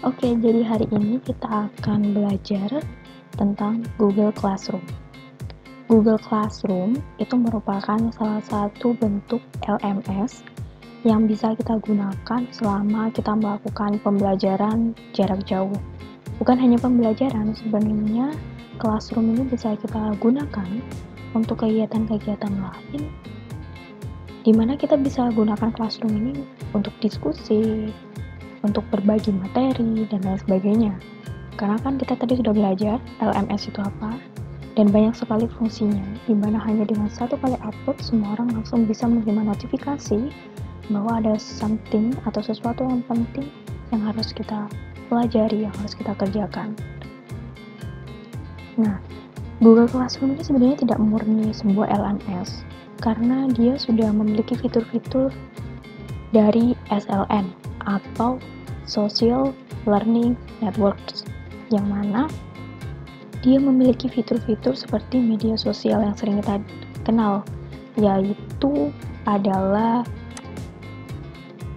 Oke, jadi hari ini kita akan belajar tentang Google Classroom. Google Classroom itu merupakan salah satu bentuk LMS yang bisa kita gunakan selama kita melakukan pembelajaran jarak jauh. Bukan hanya pembelajaran, sebenarnya Classroom ini bisa kita gunakan untuk kegiatan-kegiatan lain, di mana kita bisa gunakan Classroom ini untuk diskusi, untuk berbagi materi, dan lain sebagainya. Karena kan kita tadi sudah belajar LMS itu apa, dan banyak sekali fungsinya, di mana hanya dengan satu kali upload, semua orang langsung bisa menerima notifikasi bahwa ada something atau sesuatu yang penting yang harus kita pelajari, yang harus kita kerjakan. Nah, Google Classroom ini sebenarnya tidak murni sebuah LMS, karena dia sudah memiliki fitur-fitur dari SLN atau Social Learning Networks, yang mana dia memiliki fitur-fitur seperti media sosial yang sering kita kenal, yaitu adalah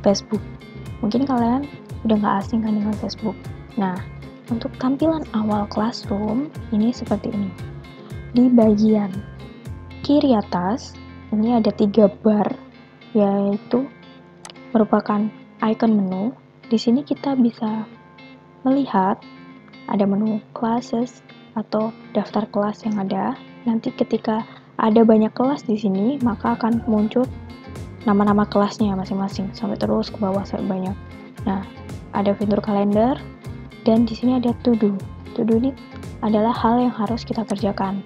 Facebook. Mungkin kalian udah nggak asing kan dengan Facebook. Nah, untuk tampilan awal Classroom ini seperti ini. Di bagian kiri atas ini ada 3 bar, yaitu merupakan icon menu. Di sini kita bisa melihat ada menu classes atau daftar kelas yang ada. Nanti ketika ada banyak kelas di sini, maka akan muncul nama-nama kelasnya masing-masing sampai terus ke bawah sampai banyak. Nah, ada fitur kalender dan di sini ada to do. To do ini adalah hal yang harus kita kerjakan.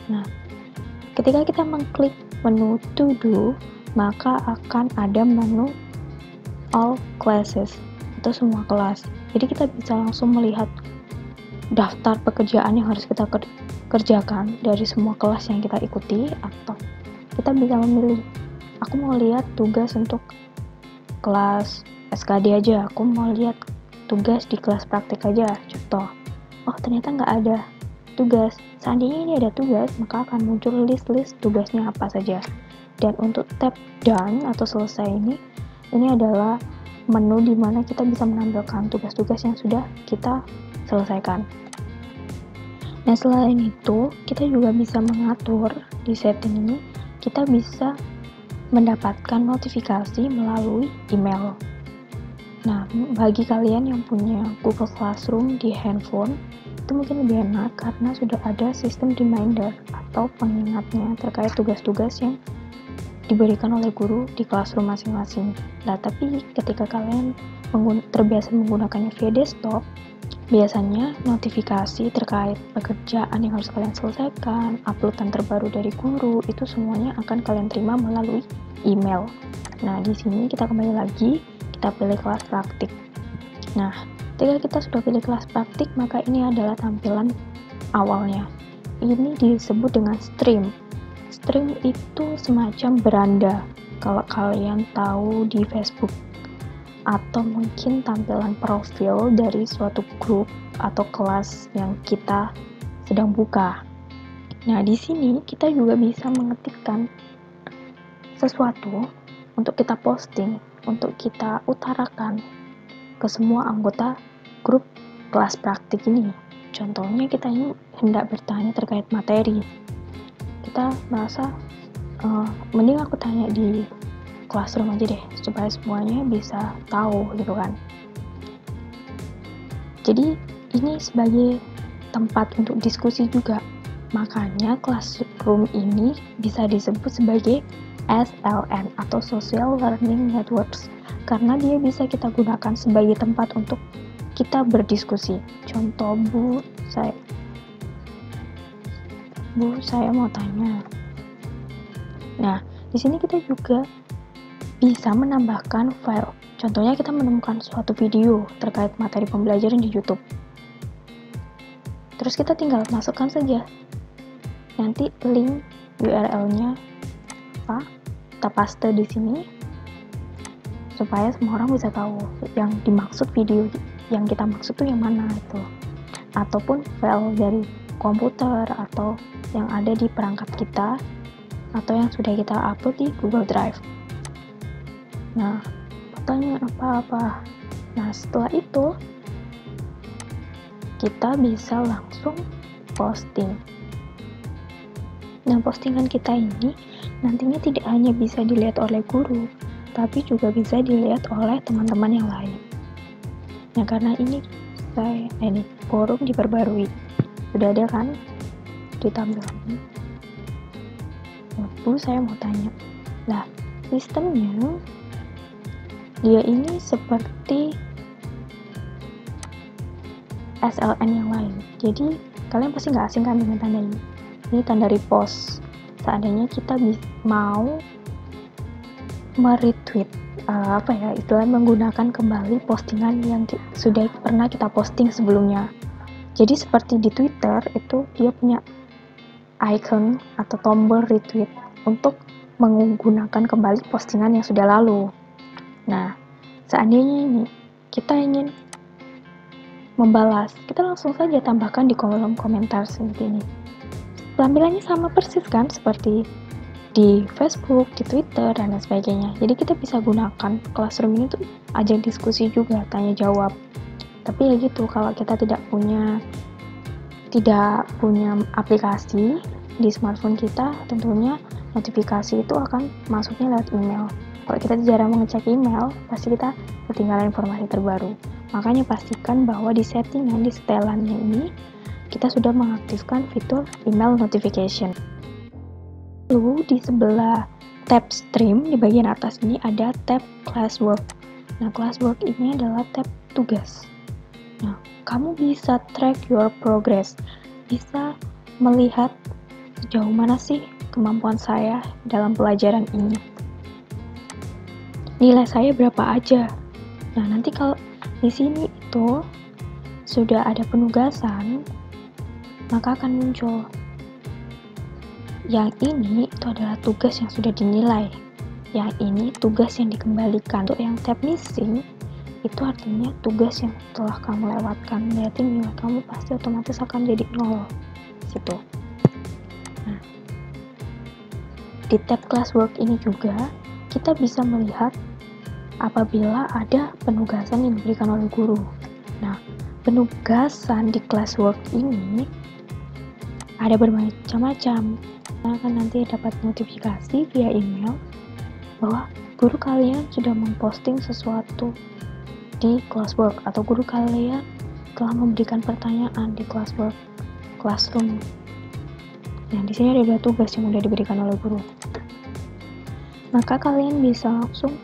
Nah, ketika kita mengklik menu to do, maka akan ada menu all classes atau semua kelas. Jadi kita bisa langsung melihat daftar pekerjaan yang harus kita kerjakan dari semua kelas yang kita ikuti, atau kita bisa memilih, aku mau lihat tugas untuk kelas SKD aja, aku mau lihat tugas di kelas praktik aja, contoh. Oh, ternyata nggak ada tugas. Seandainya ini ada tugas, maka akan muncul list-list tugasnya apa saja. Dan untuk tab done atau selesai ini adalah menu di mana kita bisa menampilkan tugas-tugas yang sudah kita selesaikan. Nah, selain itu, kita juga bisa mengatur di setting ini, kita bisa mendapatkan notifikasi melalui email. Nah, bagi kalian yang punya Google Classroom di handphone, itu mungkin lebih enak karena sudah ada sistem reminder atau pengingatnya terkait tugas-tugas yang diberikan oleh guru di classroom masing-masing. Nah, tapi ketika kalian terbiasa menggunakannya via desktop, biasanya notifikasi terkait pekerjaan yang harus kalian selesaikan, uploadan terbaru dari guru, itu semuanya akan kalian terima melalui email. Nah, di sini kita kembali lagi, kita pilih kelas praktik. Nah, ketika kita sudah pilih kelas praktik, maka ini adalah tampilan awalnya. Ini disebut dengan stream. Stream itu semacam beranda, kalau kalian tahu di Facebook, atau mungkin tampilan profil dari suatu grup atau kelas yang kita sedang buka. Nah, di sini kita juga bisa mengetikkan sesuatu untuk kita posting, untuk kita utarakan ke semua anggota grup kelas praktik ini. Contohnya kita ini hendak bertanya terkait materi. Kita merasa mending aku tanya di Classroom aja deh, supaya semuanya bisa tahu gitu kan. Jadi ini sebagai tempat untuk diskusi juga, makanya Classroom ini bisa disebut sebagai SLN atau Social Learning Networks, karena dia bisa kita gunakan sebagai tempat untuk kita berdiskusi. Contoh, Bu, saya mau tanya. Nah, di sini kita juga bisa menambahkan file. Contohnya kita menemukan suatu video terkait materi pembelajaran di YouTube. Terus kita tinggal masukkan saja. Nanti link URL-nya apa? Kita paste di sini supaya semua orang bisa tahu yang dimaksud video yang kita maksud tuh yang mana itu. Ataupun file dari komputer atau yang ada di perangkat kita atau yang sudah kita upload di Google Drive. Nah, pertanyaan apa-apa. Nah, setelah itu kita bisa langsung posting. Nah, postingan kita ini nantinya tidak hanya bisa dilihat oleh guru, tapi juga bisa dilihat oleh teman-teman yang lain. Nah, karena ini forum diperbarui. Sudah ada kan ditampilan. Bu, saya mau tanya. Lah, sistemnya dia ini seperti SLN yang lain. Jadi, kalian pasti nggak asing kan dengan tanda ini. Ini tanda repost. Seandainya kita mau meretweet, istilahnya menggunakan kembali postingan yang sudah pernah kita posting sebelumnya. Jadi seperti di Twitter itu dia punya icon atau tombol retweet untuk menggunakan kembali postingan yang sudah lalu. Nah, seandainya ini kita ingin membalas, kita langsung saja tambahkan di kolom komentar seperti ini. Tampilannya sama persis kan seperti di Facebook, di Twitter, dan lain sebagainya. Jadi kita bisa gunakan Classroom ini tuh ajak diskusi juga, tanya jawab. Tapi ya gitu, kalau kita tidak punya aplikasi di smartphone kita, tentunya notifikasi itu akan masuknya lewat email. Kalau kita jarang mengecek email, pasti kita ketinggalan informasi terbaru. Makanya pastikan bahwa di settingan, di setelannya ini, kita sudah mengaktifkan fitur email notification. Lalu di sebelah tab stream di bagian atas ini ada tab classwork. Nah, classwork ini adalah tab tugas. Nah, kamu bisa track your progress, bisa melihat sejauh mana sih kemampuan saya dalam pelajaran ini. Nilai saya berapa aja. Nah, nanti kalau di sini itu sudah ada penugasan, maka akan muncul yang ini itu adalah tugas yang sudah dinilai, yang ini tugas yang dikembalikan. Untuk yang tab missing itu artinya tugas yang telah kamu lewatkan, berarti nilai kamu pasti otomatis akan jadi 0 situ. Nah, di tab classwork ini juga kita bisa melihat apabila ada penugasan yang diberikan oleh guru. Nah, penugasan di classwork ini ada bermacam-macam. Kalian akan nanti dapat notifikasi via email bahwa guru kalian sudah memposting sesuatu di classwork, atau guru kalian telah memberikan pertanyaan di classroom. Nah, di sini ada 2 tugas yang sudah diberikan oleh guru. Maka kalian bisa langsung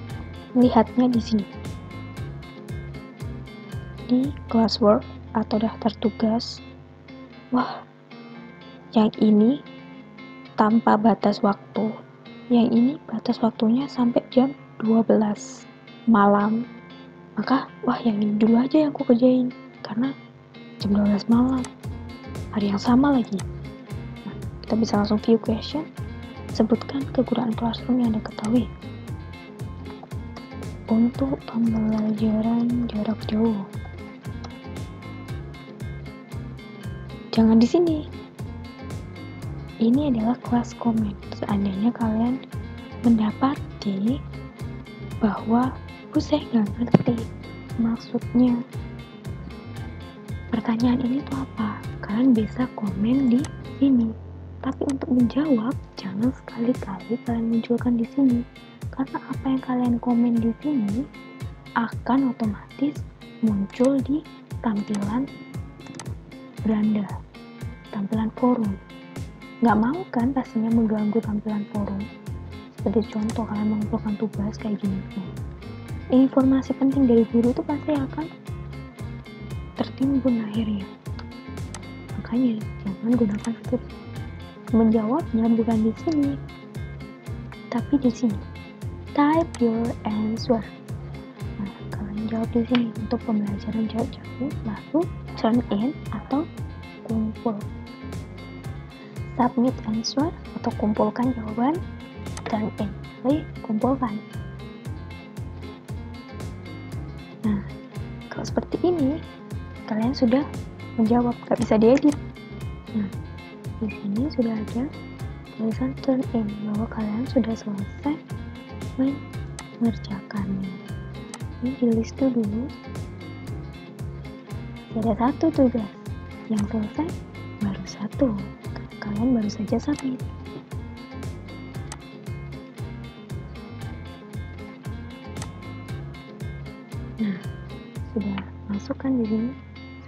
melihatnya di sini. Di classwork atau daftar tugas. Wah, yang ini tanpa batas waktu. Yang ini batas waktunya sampai jam 12 malam. Maka, wah yang ini dulu aja yang aku kerjain. Karena jam 12 malam. Hari yang sama lagi. Nah, kita bisa langsung view question. Sebutkan kegunaan Classroom yang Anda ketahui. Untuk pembelajaran jarak jauh. Jangan di sini. Ini adalah kelas komen. Seandainya kalian mendapati bahwa saya nggak ngerti maksudnya pertanyaan ini tuh apa, kalian bisa komen di sini. Tapi untuk menjawab, jangan sekali-kali kalian munculkan di sini, karena apa yang kalian komen di sini akan otomatis muncul di tampilan beranda, tampilan forum. Nggak mau kan pastinya mengganggu tampilan forum. Seperti contoh kalian mengumpulkan tugas kayak gini. Informasi penting dari guru itu pasti akan tertimbun akhirnya. Makanya jangan gunakan fitur menjawabnya bukan di sini, tapi di sini. Type your answer. Nah, kalian jawab di sini untuk pembelajaran jarak jauh, lalu turn in atau kumpul. Submit answer atau kumpulkan jawaban, turn in, kumpulkan. Nah, kalau seperti ini, kalian sudah menjawab, gak bisa diedit. Nah, di sini sudah ada tulisan turn in, bahwa kalian sudah selesai mengerjakannya. Ini di list dulu. Ada 1 tugas, Yang selesai baru 1. Kalian baru saja submit. Nah, sudah masukkan di sini,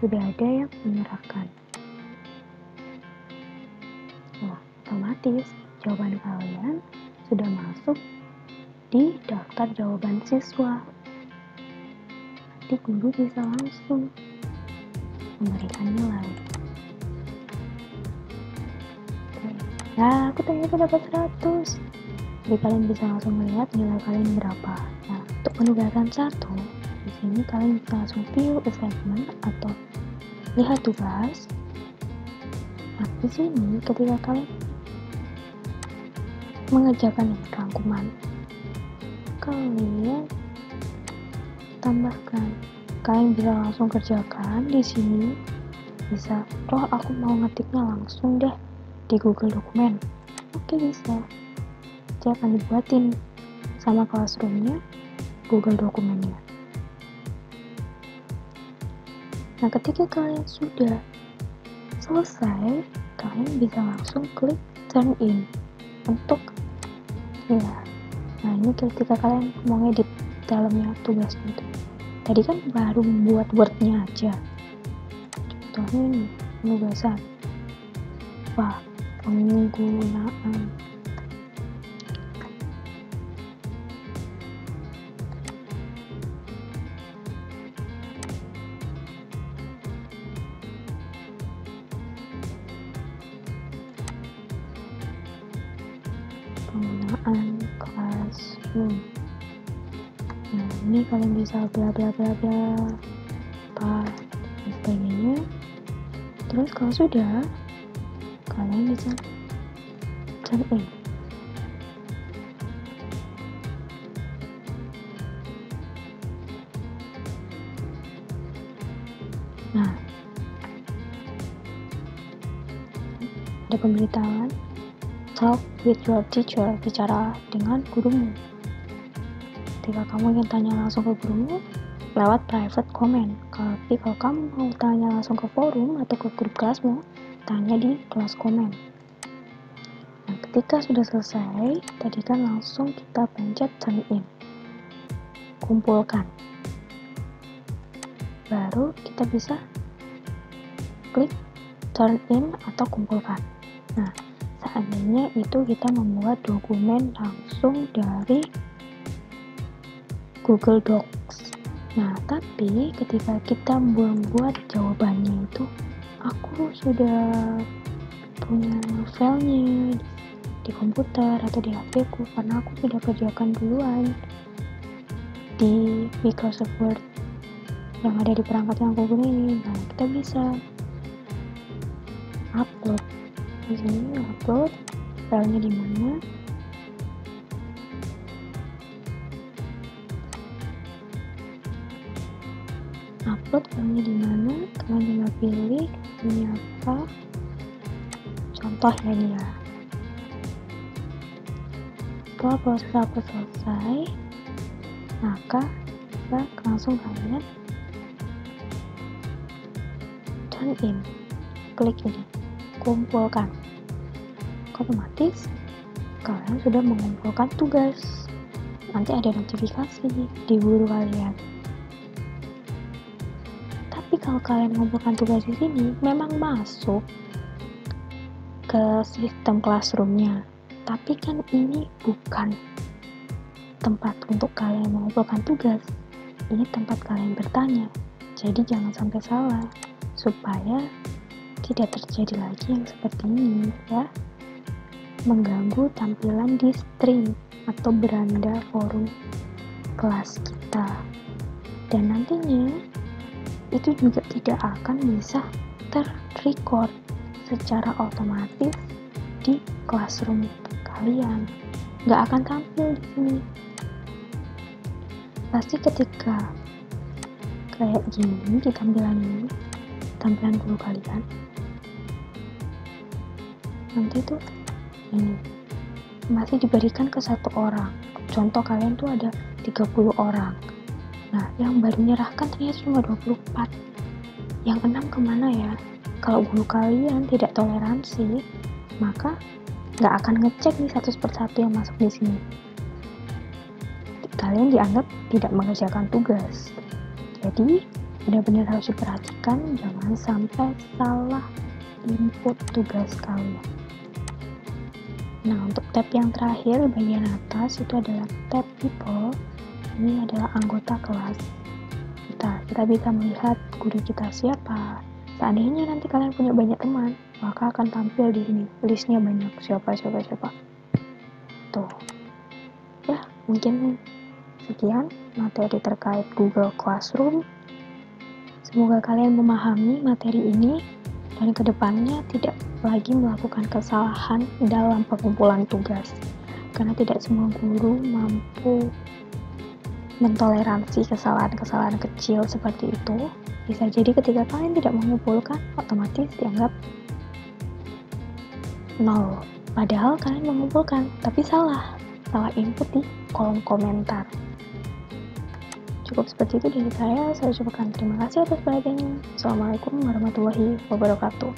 sudah ada yang menyerahkan. Wah, otomatis jawaban kalian sudah masuk di daftar jawaban siswa. Nanti guru bisa langsung memberikan nilai. Oke. Nah, aku ternyata dapat 100. Jadi kalian bisa langsung melihat nilai kalian berapa. Nah, untuk penugasan 1, di sini kalian bisa langsung view assignment atau lihat tugas. Nah, di sini ketika kalian mengerjakan rangkuman, kalian tambahkan. Kalian bisa langsung kerjakan di sini. Bisa, aku mau ngetiknya langsung deh di Google Dokumen. Oke, bisa. Dia akan dibuatin sama classroom-nya Google Dokumennya. Nah, ketika kalian sudah selesai, kalian bisa langsung klik turn in untuk nah ini ketika kalian mau ngedit dalamnya tugasnya itu. Tadi kan baru membuat wordnya aja. Contohnya ini penugasan. Wah, penggunaan Classroom. Nah, ini kalian bisa bla bla bla bla dan sebagainya. Terus kalau sudah, kalian bisa turn in. Nah, ada pemberitahuan talk with your teacher, bicara dengan gurumu. Ketika kamu ingin tanya langsung ke gurumu, lewat private comment. Tapi kalau kamu mau tanya langsung ke forum atau ke grup kelasmu, tanya di kelas komen. Nah, ketika sudah selesai, tadi kan langsung kita pencet turn in. Kumpulkan. Baru kita bisa klik turn in atau kumpulkan. Nah, seandainya itu kita membuat dokumen langsung dari Google Docs. Nah, tapi ketika kita membuat jawabannya itu, aku sudah punya filenya di komputer atau di HP ku karena aku sudah kerjakan duluan di Microsoft Word yang ada di perangkat yang aku gunain. Nah, kita bisa upload. Di sini upload filenya di mana. Upload filenya di mana? Kalian tinggal pilih ini apa. Contoh ya dia. Setelah proses upload selesai, maka kita langsung kalian turn in. Klik ini, kumpulkan. Otomatis kalian sudah mengumpulkan tugas. Nanti ada notifikasi di guru kalian. Tapi kalau kalian mengumpulkan tugas di sini, memang masuk ke sistem classroom-nya. Tapi kan ini bukan tempat untuk kalian mengumpulkan tugas. Ini tempat kalian bertanya. Jadi jangan sampai salah, supaya tidak terjadi lagi yang seperti ini, ya. Mengganggu tampilan di stream atau beranda forum kelas kita. Dan nantinya itu juga tidak akan bisa terrecord secara otomatis di classroom kalian. Nggak akan tampil di sini. Pasti ketika kayak gini di tampilan ini, tampilan guru kalian, nanti tuh ini masih diberikan ke satu orang. Contoh kalian tuh ada 30 orang. Nah, yang baru menyerahkan ternyata cuma 24. Yang 6 kemana ya? Kalau guru kalian tidak toleransi, maka nggak akan ngecek nih satu persatu yang masuk di sini. Kalian dianggap tidak mengerjakan tugas. Jadi, benar-benar harus diperhatikan jangan sampai salah input tugas kalian. Nah, untuk tab yang terakhir bagian atas itu adalah tab people. Ini adalah anggota kelas. Kita bisa melihat guru kita siapa. Seandainya nanti kalian punya banyak teman, maka akan tampil di sini. Listnya banyak, siapa. Tuh. Ya, mungkin sekian materi terkait Google Classroom. Semoga kalian memahami materi ini dan kedepannya tidak lagi melakukan kesalahan dalam pengumpulan tugas. Karena tidak semua guru mampu mentoleransi kesalahan-kesalahan kecil seperti itu. Bisa jadi ketika kalian tidak mengumpulkan, otomatis dianggap 0. Padahal kalian mengumpulkan, tapi salah input di kolom komentar. Cukup seperti itu dari saya ucapkan terima kasih atas perhatiannya. Assalamualaikum warahmatullahi wabarakatuh.